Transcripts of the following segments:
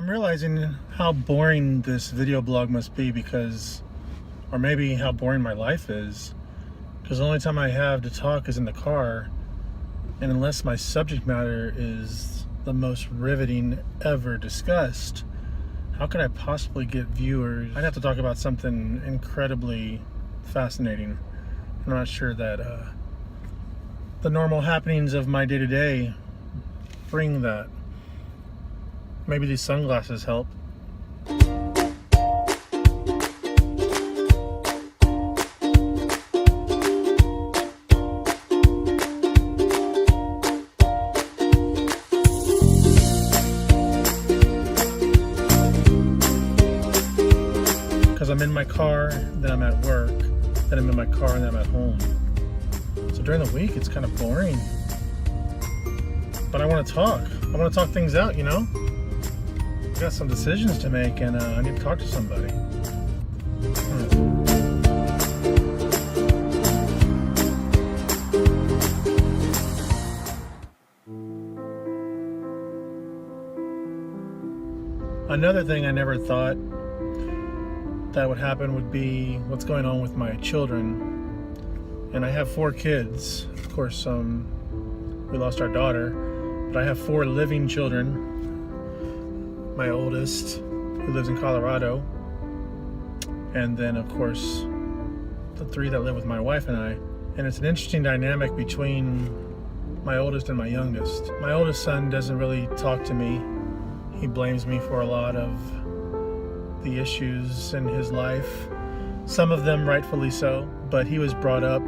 I'm realizing how boring this video blog must be or maybe how boring my life is, because the only time I have to talk is in the car, and unless my subject matter is the most riveting ever discussed, how can I possibly get viewers? I'd have to talk about something incredibly fascinating. I'm not sure that the normal happenings of my day-to-day bring that. Maybe these sunglasses help. Because I'm in my car, then I'm at work, then I'm in my car, and then I'm at home. So during the week, it's kind of boring. But I want to talk. I want to talk things out, you know? I got some decisions to make, and I need to talk to somebody. Another thing I never thought that would happen would be what's going on with my children. And I have 4 kids. Of course, we lost our daughter, but I have 4 living children. My oldest, who lives in Colorado, and then of course the 3 that live with my wife and I. And it's an interesting dynamic between my oldest and my youngest. My oldest son doesn't really talk to me. He blames me for a lot of the issues in his life, some of them rightfully so, but he was brought up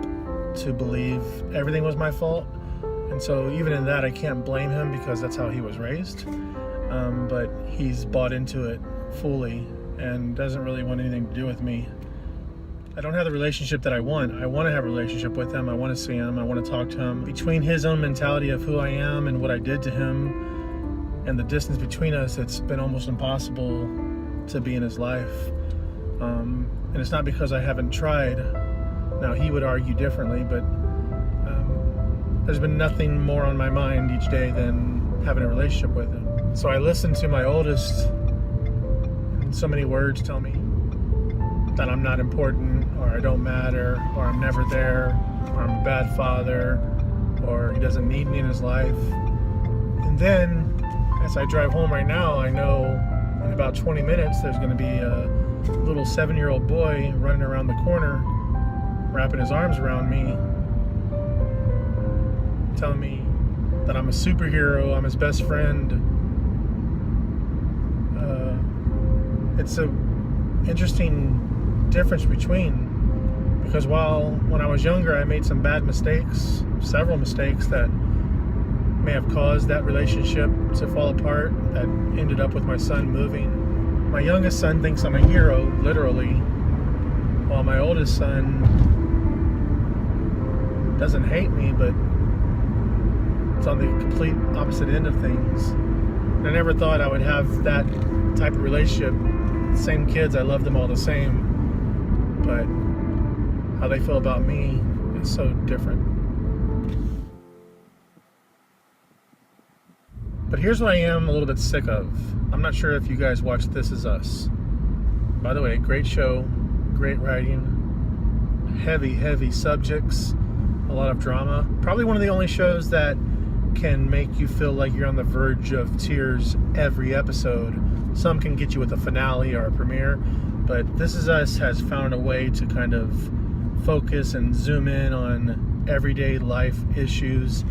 to believe everything was my fault. And so even in that, I can't blame him because that's how he was raised. But he's bought into it fully and doesn't really want anything to do with me. I don't have the relationship that I want. I want to have a relationship with him. I want to see him. I want to talk to him. Between his own mentality of who I am and what I did to him and the distance between us, it's been almost impossible to be in his life. And it's not because I haven't tried. Now, he would argue differently, but there's been nothing more on my mind each day than having a relationship with him. So I listen to my oldest, and so many words tell me that I'm not important, or I don't matter, or I'm never there, or I'm a bad father, or he doesn't need me in his life. And then, as I drive home right now, I know in about 20 minutes there's going to be a little 7-year-old boy running around the corner, wrapping his arms around me, telling me that I'm a superhero, I'm his best friend. It's an interesting difference because when I was younger, I made some bad mistakes, several mistakes that may have caused that relationship to fall apart, that ended up with my son moving. My youngest son thinks I'm a hero, literally, while my oldest son doesn't hate me, but it's on the complete opposite end of things. And I never thought I would have that type of relationship. Same kids, I love them all the same, but how they feel about me is so different. But here's what I am a little bit sick of. I'm not sure if you guys watch This Is Us. By the way, great show, great writing, heavy subjects, a lot of drama. Probably one of the only shows that can make you feel like you're on the verge of tears every episode. Some can get you with a finale or a premiere, but This Is Us has found a way to kind of focus and zoom in on everyday life issues,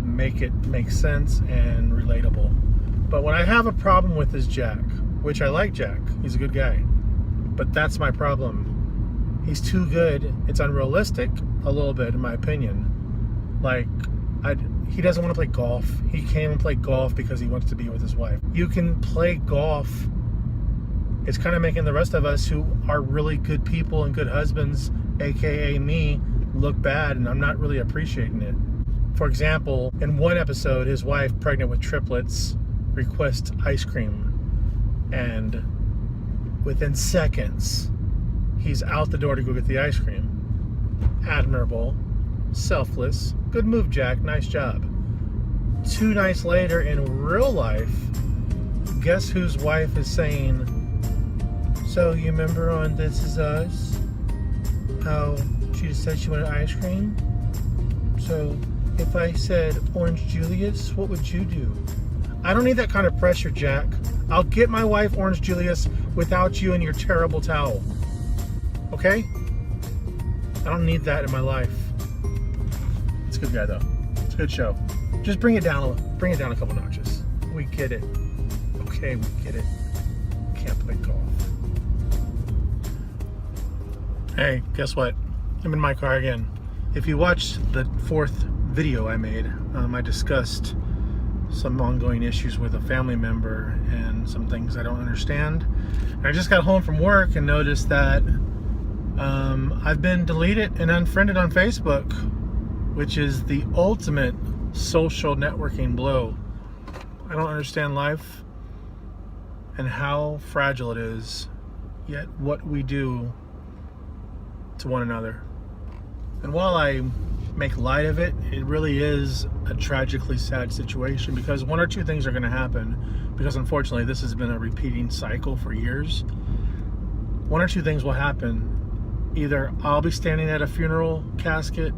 make it make sense and relatable. But what I have a problem with is Jack, which I like Jack. He's a good guy. But that's my problem. He's too good. It's unrealistic a little bit, in my opinion. Like, he doesn't want to play golf. He came and play golf because he wants to be with his wife. You can play golf. It's kind of making the rest of us who are really good people and good husbands, aka me, look bad, and I'm not really appreciating it. For example, in one episode, his wife, pregnant with triplets, requests ice cream, and within seconds, he's out the door to go get the ice cream. Admirable, selfless, good move, Jack, nice job. 2 nights later, in real life, guess whose wife is saying, so you remember on This Is Us how she just said she wanted ice cream? So if I said Orange Julius, what would you do? I don't need that kind of pressure, Jack. I'll get my wife Orange Julius without you and your terrible towel. Okay? I don't need that in my life. It's a good guy though. It's a good show. Just bring it down a couple notches. We get it. Okay, we get it. Can't play golf. Hey, guess what? I'm in my car again. If you watched the 4th video I made, I discussed some ongoing issues with a family member and some things I don't understand. And I just got home from work and noticed that I've been deleted and unfriended on Facebook, which is the ultimate social networking blow. I don't understand life and how fragile it is, yet what we do to one another. And while I make light of it, it really is a tragically sad situation, because one or two things are going to happen, because unfortunately this has been a repeating cycle for years. One or two things will happen. Either I'll be standing at a funeral casket,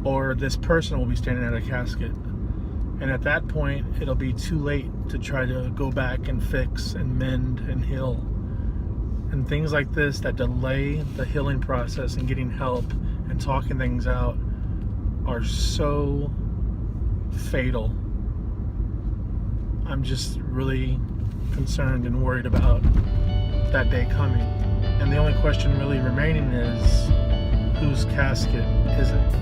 or this person will be standing at a casket. And at that point, it'll be too late to try to go back and fix and mend and heal. And things like this that delay the healing process and getting help and talking things out are so fatal. I'm just really concerned and worried about that day coming. And the only question really remaining is, whose casket is it?